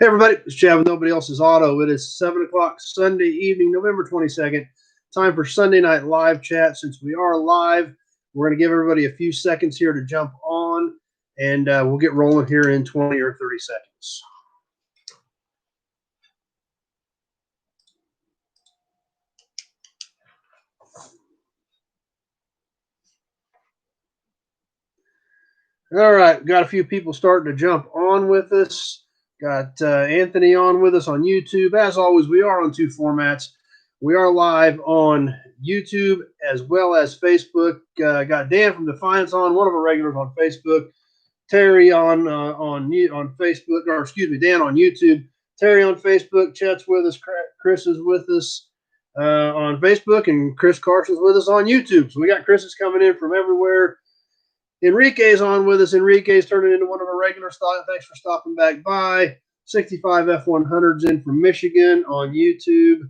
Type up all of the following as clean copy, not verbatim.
Hey everybody, it's Chad with Nobody Else's Auto. It is 7 o'clock Sunday evening, November 22nd. Time for Sunday Night Live Chat. Since we are live, we're going to give everybody a few seconds here to jump on, and we'll get rolling here in 20 or 30 seconds. All right, got a few people starting to jump on with us. Got Anthony on with us on YouTube. As always, we are on two formats. We are live on YouTube as well as Facebook. Got Dan from Defiance on, one of our regulars on Facebook. Terry on Facebook, or excuse me, Dan on YouTube. Terry on Facebook. Chet's with us. Chris is with us on Facebook, and Chris Carson's with us on YouTube. So we got Chris's coming in from everywhere. Enrique's on with us. Enrique's turning into one of our regular stock. Thanks for stopping back by. 65 F100s in from Michigan on YouTube.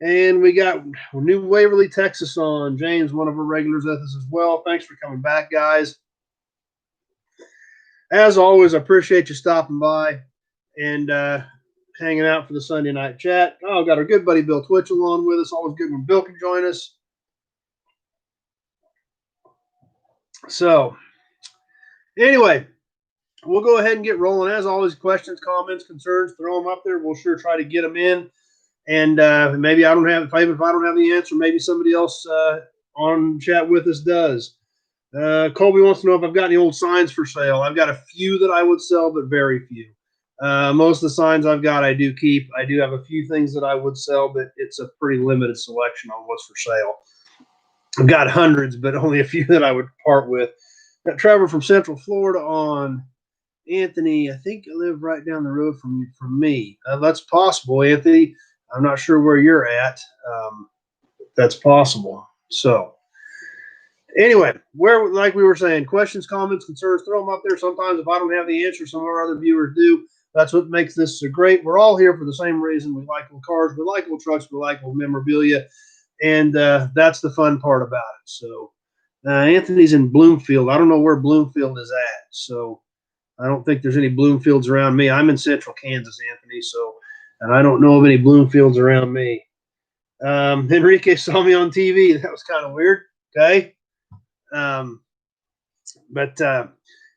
And we got New Waverly, Texas on. James, one of our regulars with us as well. Thanks for coming back, guys. As always, I appreciate you stopping by and hanging out for the Sunday night chat. Oh, got our good buddy Bill Twitchell on with us. Always good when Bill can join us. So, anyway, we'll go ahead and get rolling. As always, questions, comments, concerns, throw them up there. We'll sure try to get them in. And maybe I don't have, if I don't have the answer, maybe somebody else on chat with us does. Colby wants to know if I've got any old signs for sale. I've got a few that I would sell, but very few. Most of the signs I've got, I do keep. I do have a few things that I would sell, but it's a pretty limited selection on what's for sale. I've got hundreds, but only a few that I would part with. Got Trevor from Central Florida on. Anthony, I think you live right down the road from me. That's possible, Anthony. I'm not sure where you're at. That's possible. So, anyway, like we were saying, questions, comments, concerns, throw them up there. Sometimes if I don't have the answer, some of our other viewers do. That's what makes this so great. We're all here for the same reason. We like old cars, we like old trucks, we like old memorabilia, and that's the fun part about it. So, Anthony's in Bloomfield. I don't know where Bloomfield is at, so I don't think there's any Bloomfields around me. I'm in central Kansas, Anthony, and I don't know of any Bloomfields around me. Enrique saw me on TV. That was kind of weird. Okay.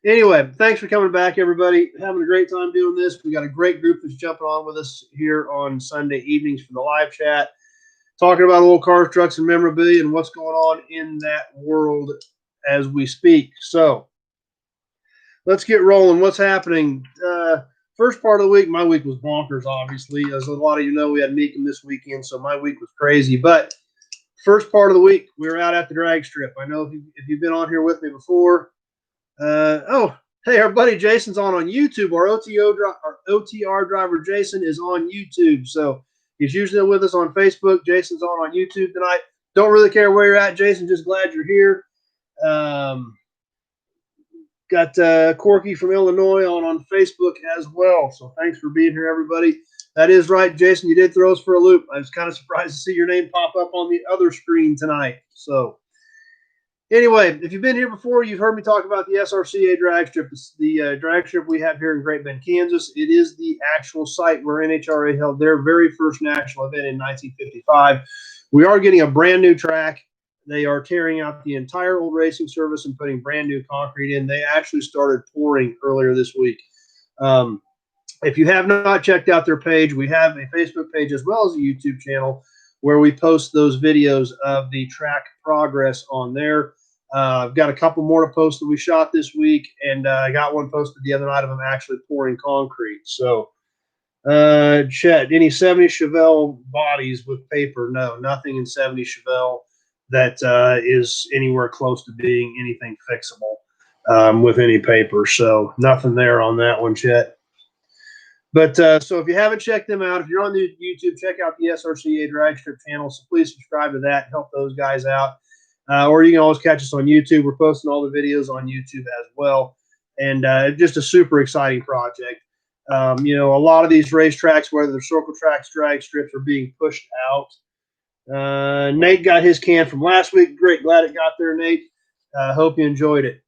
Anyway, thanks for coming back, everybody. Having a great time doing this. We got a great group that's jumping on with us here on Sunday evenings for the live chat, talking about old cars, trucks, and memorabilia and what's going on in that world as we speak. So let's get rolling. What's happening? First part of the week, my week was bonkers, obviously. As a lot of you know, we had Meekum this weekend, so my week was crazy. But first part of the week, we were out at the drag strip. I know if you've been on here with me before. Hey, our buddy Jason's on YouTube. Our OTR driver Jason is on YouTube. So he's usually with us on Facebook. Jason's on YouTube tonight. Don't really care where you're at, Jason. Just glad you're here. Got Corky from Illinois on Facebook as well. So thanks for being here, everybody. That is right, Jason. You did throw us for a loop. I was kind of surprised to see your name pop up on the other screen tonight. So anyway, if you've been here before, you've heard me talk about the SRCA drag strip. It's the drag strip we have here in Great Bend, Kansas. It is the actual site where NHRA held their very first national event in 1955. We are getting a brand new track. They are tearing out the entire old racing service and putting brand new concrete in. They actually started pouring earlier this week. If you have not checked out their page, we have a Facebook page as well as a YouTube channel where we post those videos of the track progress on there. I've got a couple more to post that we shot this week, and I got one posted the other night of them actually pouring concrete. So, Chet, any 70 Chevelle bodies with paper? No, nothing in 70 Chevelle that is anywhere close to being anything fixable with any paper. So nothing there on that one, Chet. But so if you haven't checked them out, if you're on the YouTube, check out the SRCA Drag Strip channel. So please subscribe to that. Help those guys out. Or you can always catch us on YouTube. We're posting all the videos on YouTube as well. And just a super exciting project. You know, a lot of these racetracks, whether they're circle tracks, drag strips, are being pushed out. Nate got his can from last week. Great. Glad it got there, Nate. Hope you enjoyed it.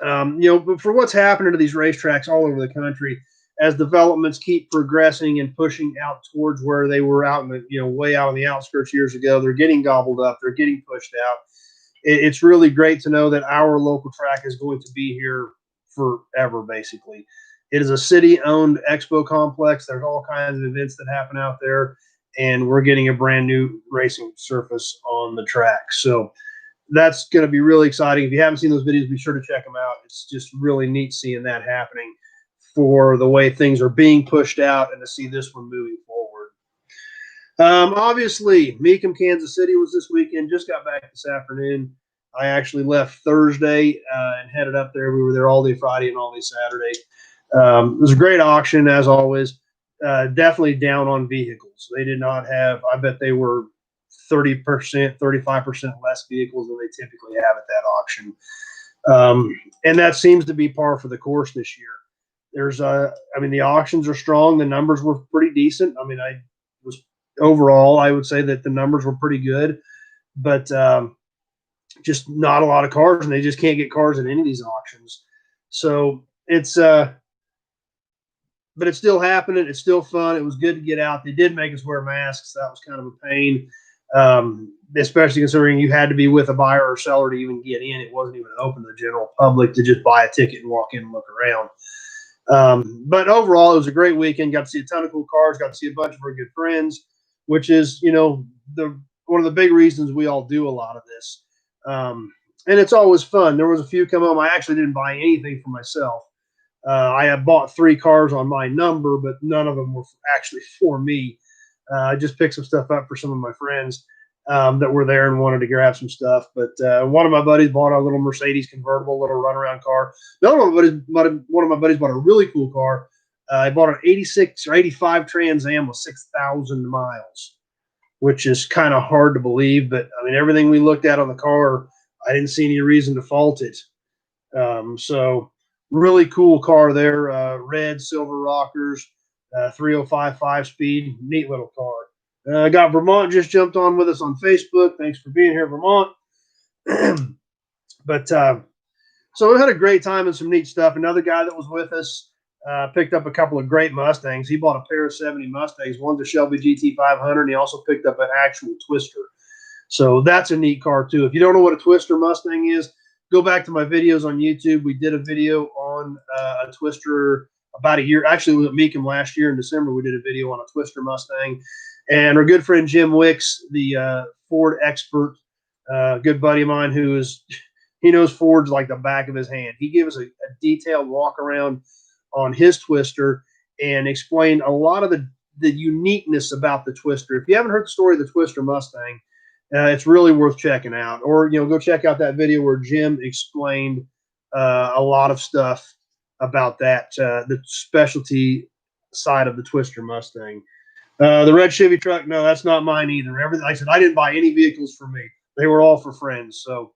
You know, but for what's happening to these racetracks all over the country, as developments keep progressing and pushing out towards where they were out in the, way out on the outskirts years ago, they're getting gobbled up. They're getting pushed out. It's really great to know that our local track is going to be here forever, basically. It is a city-owned expo complex. There's all kinds of events that happen out there, and we're getting a brand new racing surface on the track. So that's going to be really exciting. If you haven't seen those videos, be sure to check them out. It's just really neat seeing that happening for the way things are being pushed out and to see this one moving forward. Obviously, Mecum, Kansas City was this weekend. Just got back this afternoon. I actually left Thursday and headed up there. We were there all day Friday and all day Saturday. It was a great auction, as always. Definitely down on vehicles. They did not have, I bet they were 30%, 35% less vehicles than they typically have at that auction. And that seems to be par for the course this year. The auctions are strong. The numbers were pretty decent. Overall, I would say that the numbers were pretty good, but just not a lot of cars, and they just can't get cars at any of these auctions. So but it's still happening. It's still fun. It was good to get out. They did make us wear masks. That was kind of a pain, especially considering you had to be with a buyer or seller to even get in. It wasn't even open to the general public to just buy a ticket and walk in and look around. But overall, it was a great weekend. Got to see a ton of cool cars. Got to see a bunch of our good friends, which is, one of the big reasons we all do a lot of this. And it's always fun. There was a few come home. I actually didn't buy anything for myself. I had bought 3 cars on my number, but none of them were actually for me. I just picked some stuff up for some of my friends that were there and wanted to grab some stuff. But one of my buddies bought a little Mercedes convertible, little runaround car. One of my buddies bought a really cool car. I bought an 86 or 85 Trans Am with 6,000 miles, which is kind of hard to believe. But, everything we looked at on the car, I didn't see any reason to fault it. So really cool car there. Red, silver rockers, 305 5-speed, neat little car. Got Vermont just jumped on with us on Facebook. Thanks for being here, Vermont. But so we had a great time and some neat stuff. Another guy that was with us picked up a couple of great Mustangs. He bought a pair of 70 Mustangs. One's a Shelby GT500, and he also picked up an actual Twister. So that's a neat car, too. If you don't know what a Twister Mustang is, go back to my videos on YouTube. We did a video on a Twister about a year. Actually, we were at Mecum last year in December. We did a video on a Twister Mustang. And our good friend Jim Wicks, the Ford expert, good buddy of mine he knows Fords like the back of his hand. He gave us a detailed walk around on his Twister and explained a lot of the uniqueness about the Twister. If you haven't heard the story of the Twister Mustang, it's really worth checking out. Or, go check out that video where Jim explained a lot of stuff about that, the specialty side of the Twister Mustang. The red Chevy truck, no, that's not mine either. Everything I said, I didn't buy any vehicles for me. They were all for friends. So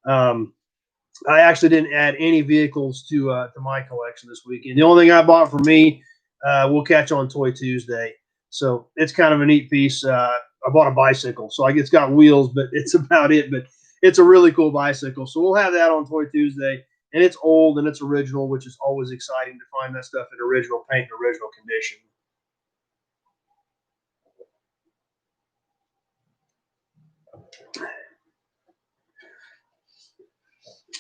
I actually didn't add any vehicles to my collection this weekend. The only thing I bought for me, we'll catch on Toy Tuesday. So it's kind of a neat piece. I bought a bicycle, so it's got wheels, but it's about it. But it's a really cool bicycle. So we'll have that on Toy Tuesday. And it's old and it's original, which is always exciting to find that stuff in original paint and original condition.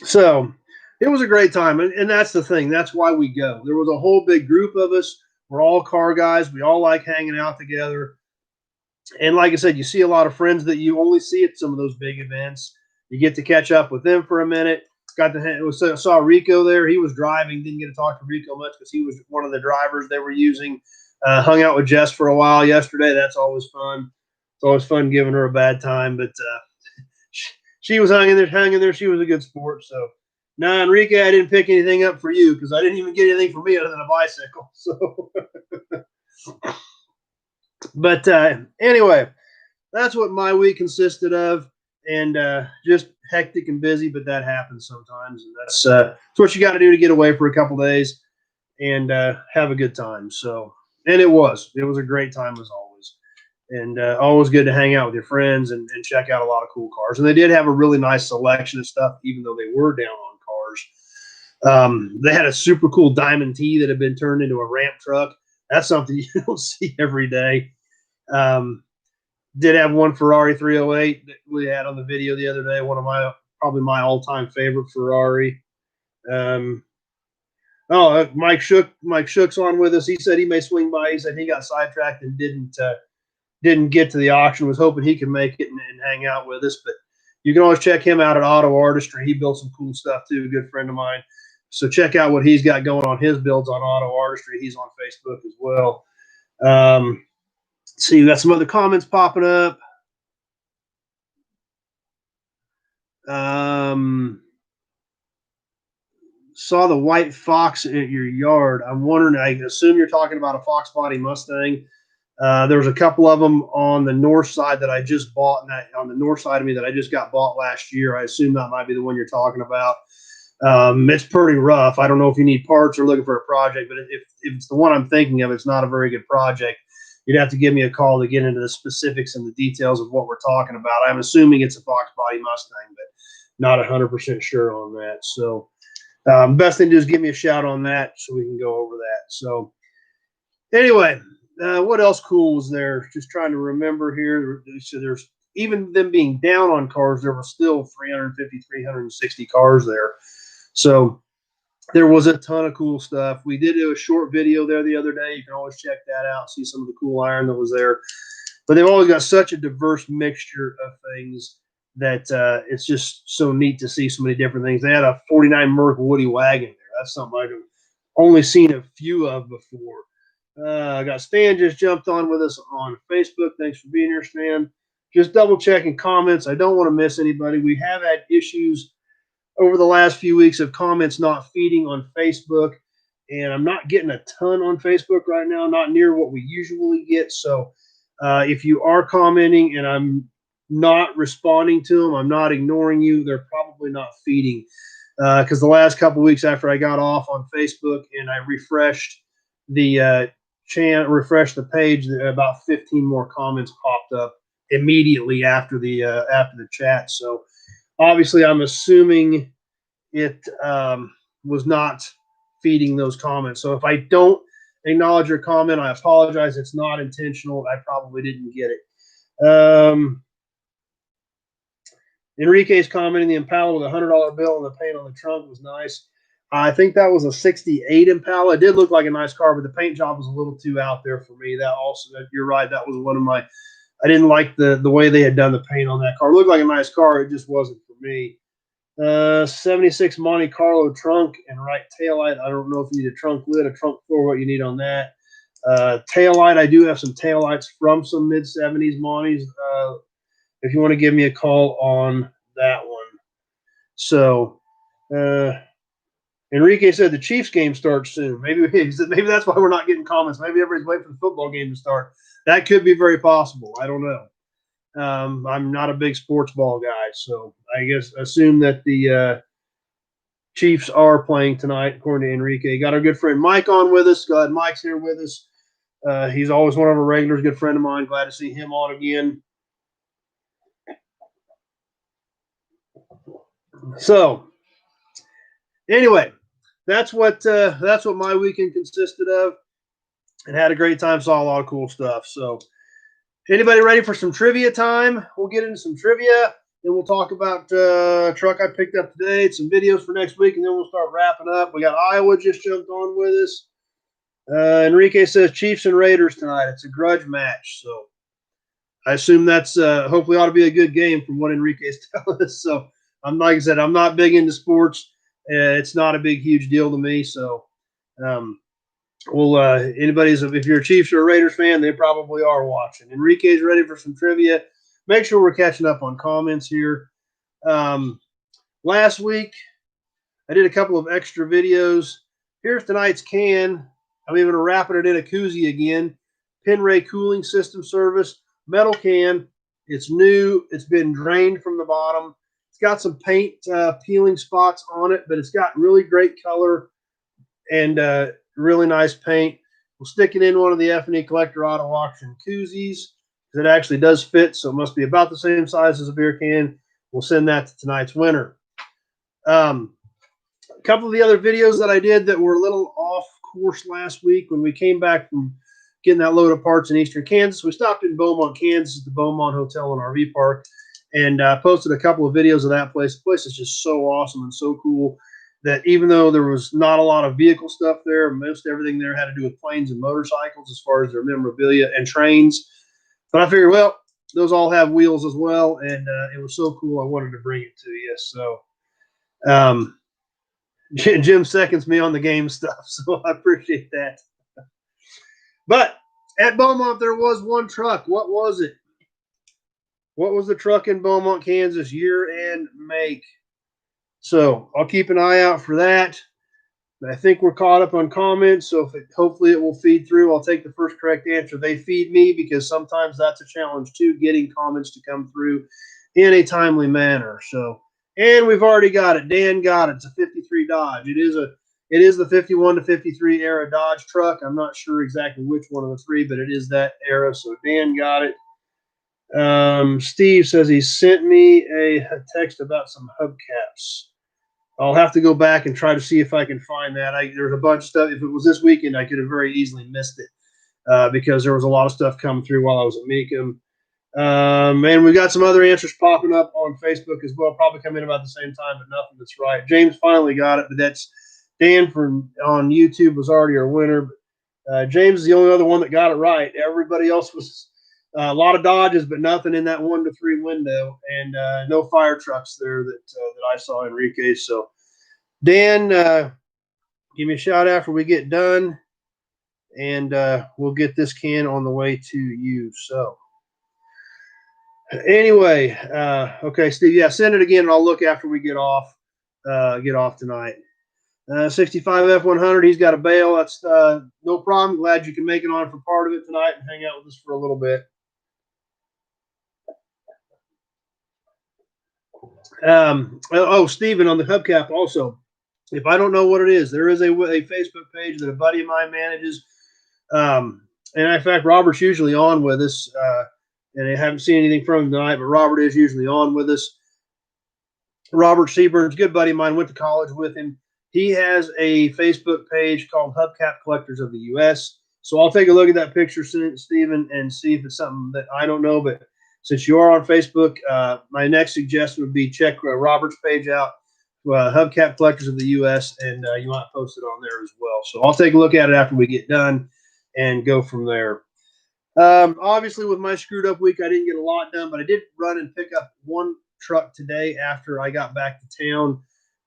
So it was a great time. And that's the thing. That's why we go. There was a whole big group of us. We're all car guys. We all like hanging out together. And like I said, you see a lot of friends that you only see at some of those big events. You get to catch up with them for a minute. Saw Rico there. He was driving. Didn't get to talk to Rico much because he was one of the drivers they were using. Hung out with Jess for a while yesterday. That's always fun. It's always fun giving her a bad time. But she was hanging there. She was a good sport. So, no, Enrique, I didn't pick anything up for you because I didn't even get anything for me other than a bicycle. So, but anyway, that's what my week consisted of. And just hectic and busy, but that happens sometimes. And that's what you got to do to get away for a couple days and have a good time. So, and it was a great time as always. And always good to hang out with your friends and check out a lot of cool cars. And they did have a really nice selection of stuff, even though they were down on They had a super cool Diamond T that had been turned into a ramp truck. That's something you don't see every day. Did have one Ferrari 308 that we had on the video the other day. One of my probably my all-time favorite Ferrari. Mike Shook's on with us. He said he may swing by. He said he got sidetracked and didn't get to the auction. Was hoping he could make it and hang out with us. But you can always check him out at Auto Artistry. He built some cool stuff too. A good friend of mine. So check out what he's got going on his builds on Auto Artistry. He's on Facebook as well. See, you got some other comments popping up. Saw the white Fox at your yard. I'm wondering, I assume you're talking about a Fox body Mustang. There was a couple of them on the north side that I just bought, on the north side of me that I just got bought last year. I assume that might be the one you're talking about. It's pretty rough. I don't know if you need parts or looking for a project, but if it's the one I'm thinking of, it's not a very good project. You'd have to give me a call to get into the specifics and the details of what we're talking about. I'm assuming it's a Fox body Mustang, but not 100% sure on that. So best thing to do is give me a shout on that so we can go over that. So anyway, what else cool was there? Just trying to remember here. So there's even them being down on cars, there were still 350, 360 cars there. So there was a ton of cool stuff. We did do a short video there the other day. You can always check that out, see some of the cool iron that was there. But they've always got such a diverse mixture of things that it's just so neat to see so many different things. They had a 49 Merc Woody wagon there. That's something I've only seen a few of before. I got Stan just jumped on with us on Facebook. Thanks for being here, Stan. Just double checking comments. I don't want to miss anybody. We have had issues over the last few weeks of comments not feeding on Facebook, and I'm not getting a ton on Facebook right now, not near what we usually get. So if you are commenting and I'm not responding to them, I'm not ignoring you, they're probably not feeding. Because the last couple of weeks after I got off on Facebook and I refreshed the refreshed the page, about 15 more comments popped up immediately after the chat. So obviously, I'm assuming it was not feeding those comments. So if I don't acknowledge your comment, I apologize. It's not intentional. I probably didn't get it. Enrique's commenting the Impala with a $100 bill and the paint on the trunk was nice. I think that was a 68 Impala. It did look like a nice car, but the paint job was a little too out there for me. You're right. That was one of my, I didn't like the way they had done the paint on that car. It looked like a nice car. It just wasn't for me. 76 Monte Carlo trunk and right taillight. I don't know if you need a trunk lid, a trunk floor, what you need on that. Taillight, I do have some taillights from some mid-70s Montes. If you want to give me a call on that one. So, Enrique said the Chiefs game starts soon. Maybe that's why we're not getting comments. Maybe everybody's waiting for the football game to start. That could be very possible. I don't know. I'm not a big sports ball guy, so I guess assume that the Chiefs are playing tonight, according to Enrique. Got our good friend Mike on with us. Glad Mike's here with us. He's always one of our regulars, good friend of mine. Glad to see him on again. So, anyway, that's what my weekend consisted of, and had a great time. Saw a lot of cool stuff. So, anybody ready for some trivia time? We'll get into some trivia, then we'll talk about a truck I picked up today, some videos for next week, and then we'll start wrapping up. We got Iowa just jumped on with us. Enrique says Chiefs and Raiders tonight. It's a grudge match, so I assume that's hopefully ought to be a good game from what Enrique's telling us. So, like I said, I'm not big into sports. It's not a big, huge deal to me. So, if you're a Chiefs or a Raiders fan, they probably are watching. Enrique's ready for some trivia. Make sure we're catching up on comments here. Last week, I did a couple of extra videos. Here's tonight's can. I'm even wrapping it in a koozie again. Penray Cooling System Service. Metal can. It's new. It's been drained from the bottom. It's got some paint peeling spots on it, but it's got really great color and really nice paint. We'll stick it in one of the F&E Collector Auto Auction koozies. It actually does fit, so it must be about the same size as a beer can. We'll send that to tonight's winner. A couple of the other videos that I did that were a little off course last week when we came back from getting that load of parts in eastern Kansas. We stopped in Beaumont, Kansas at the Beaumont Hotel and RV Park and posted a couple of videos of that place. The place is just so awesome and so cool that even though there was not a lot of vehicle stuff there, most everything there had to do with planes and motorcycles as far as their memorabilia and trains. But I figured, well, those all have wheels as well, and it was so cool I wanted to bring it to you. So Jim seconds me on the game stuff, so I appreciate that. But at Beaumont, there was one truck. What was it? What was the truck in Beaumont, Kansas, year and make? So I'll keep an eye out for that. I think we're caught up on comments, so hopefully it will feed through. I'll take the first correct answer. They feed me because sometimes that's a challenge too, getting comments to come through in a timely manner. So, and we've already got it. Dan got it. It's a 53 Dodge. It is the 51 to 53 era Dodge truck. I'm not sure exactly which one of the three, but it is that era. So Dan got it. Steve says he sent me a text about some hubcaps. I'll have to go back and try to see if I can find that. There's a bunch of stuff. If it was this weekend, I could have very easily missed it because there was a lot of stuff coming through while I was at Mecum. And we got some other answers popping up on Facebook as well, probably come in about the same time, but nothing that's right. James finally got it, but that's Dan from on YouTube was already our winner. But James is the only other one that got it right. Everybody else was a lot of Dodges, but nothing in that 1 to 3 window, and no fire trucks there that I saw, Enrique. So, Dan, give me a shout after we get done, and we'll get this can on the way to you. So, anyway, okay, Steve, yeah, send it again, and I'll look after we get off tonight. 65 F100, he's got a bail. That's no problem. Glad you can make it on for part of it tonight and hang out with us for a little bit. Stephen, on the hubcap also, if I don't know what it is, there is a Facebook page that a buddy of mine manages. And in fact, Robert's usually on with us. And I haven't seen anything from him tonight, but Robert is usually on with us. Robert Seaburn's a good buddy of mine, went to college with him. He has a Facebook page called Hubcap Collectors of the U.S. So I'll take a look at that picture, Stephen, and see if it's something that I don't know, but since you are on Facebook, my next suggestion would be check Robert's page out, Hubcap Collectors of the U.S., and you might post it on there as well. So I'll take a look at it after we get done and go from there. Obviously, with my screwed up week, I didn't get a lot done, but I did run and pick up one truck today after I got back to town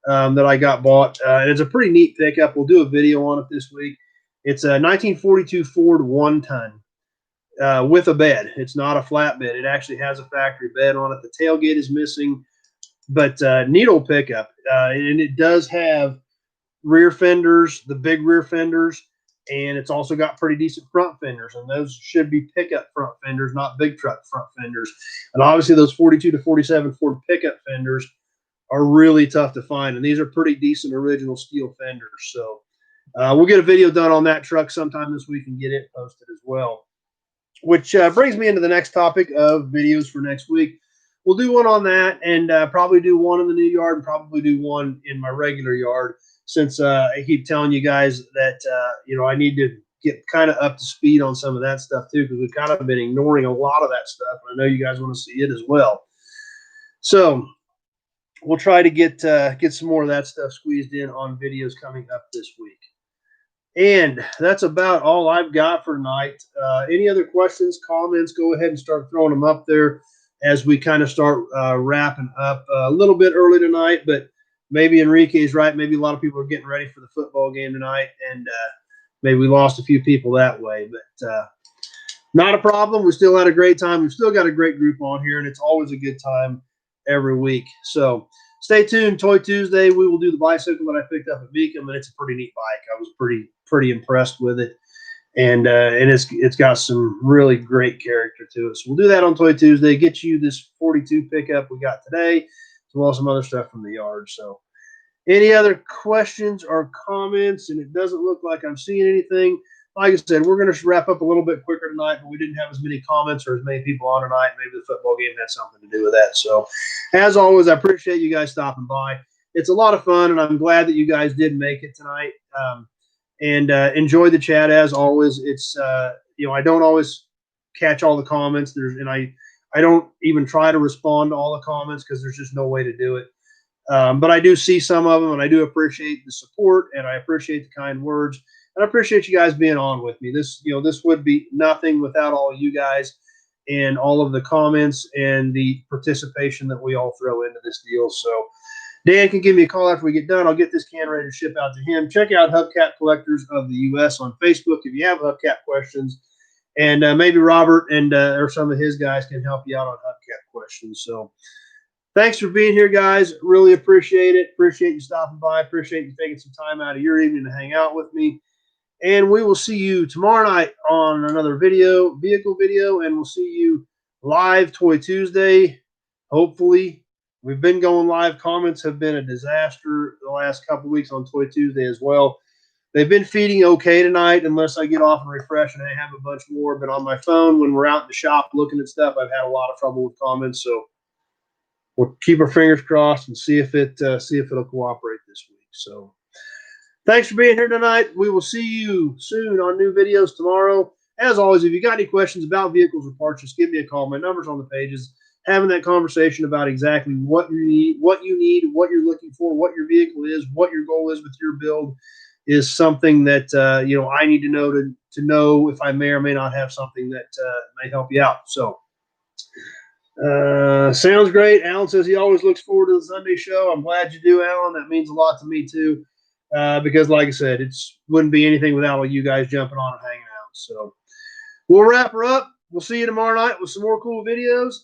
that I got bought. And it's a pretty neat pickup. We'll do a video on it this week. It's a 1942 Ford 1-ton. With a bed. It's not a flatbed. It actually has a factory bed on it. The tailgate is missing, but neat old pickup. And it does have rear fenders, the big rear fenders, and it's also got pretty decent front fenders, and those should be pickup front fenders, not big truck front fenders. And obviously those 42 to 47 Ford pickup fenders are really tough to find, and these are pretty decent original steel fenders. So we'll get a video done on that truck sometime this week and get it posted as well. Which brings me into the next topic of videos for next week. We'll do one on that and probably do one in the new yard and probably do one in my regular yard since I keep telling you guys that, I need to get kind of up to speed on some of that stuff too because we've kind of been ignoring a lot of that stuff. I know you guys want to see it as well. So we'll try to get some more of that stuff squeezed in on videos coming up this week. And that's about all I've got for tonight. Any other questions, comments, go ahead and start throwing them up there as we kind of start wrapping up a little bit early tonight. But maybe Enrique's right. Maybe a lot of people are getting ready for the football game tonight. And maybe we lost a few people that way. But not a problem. We still had a great time. We've still got a great group on here. And it's always a good time every week. So stay tuned. Toy Tuesday, we will do the bicycle that I picked up at Mecum, and it's a pretty neat bike. I was pretty impressed with it, and it's got some really great character to it. So we'll do that on Toy Tuesday. Get you this 42 pickup we got today, as well as some other stuff from the yard. So, any other questions or comments? And it doesn't look like I'm seeing anything. Like I said, we're going to wrap up a little bit quicker tonight, but we didn't have as many comments or as many people on tonight. Maybe the football game had something to do with that. So, as always, I appreciate you guys stopping by. it's a lot of fun, and I'm glad that you guys did make it tonight. And enjoy the chat as always. It's I don't always catch all the comments. I don't even try to respond to all the comments because there's just no way to do it. But I do see some of them, and I do appreciate the support, and I appreciate the kind words, and I appreciate you guys being on with me. This would be nothing without all of you guys and all of the comments and the participation that we all throw into this deal. So Dan can give me a call after we get done. I'll get this can ready to ship out to him. Check out Hubcap Collectors of the U.S. on Facebook if you have Hubcap questions, and maybe Robert and or some of his guys can help you out on Hubcap questions. So thanks for being here, guys. Really appreciate it. Appreciate you stopping by. Appreciate you taking some time out of your evening to hang out with me. And we will see you tomorrow night on another vehicle video, and we'll see you live Toy Tuesday. Hopefully, we've been going live. Comments have been a disaster the last couple of weeks on Toy Tuesday as well. They've been feeding okay tonight, unless I get off and refresh and I have a bunch more. But on my phone, when we're out in the shop looking at stuff, I've had a lot of trouble with comments. So we'll keep our fingers crossed and see if it'll cooperate this week. So thanks for being here tonight. We will see you soon on new videos tomorrow. As always, if you got any questions about vehicles or parts, just give me a call. My number's on the pages. Having that conversation about exactly what you need, what you're looking for, what your vehicle is, what your goal is with your build is something that I need to know to know if I may or may not have something that may help you out. So sounds great. Alan says he always looks forward to the Sunday show. I'm glad you do, Alan. That means a lot to me too. Because like I said, it wouldn't be anything without all you guys jumping on and hanging out. So we'll wrap her up. We'll see you tomorrow night with some more cool videos.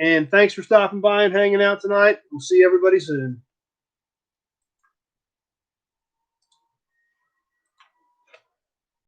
And thanks for stopping by and hanging out tonight. We'll see everybody soon.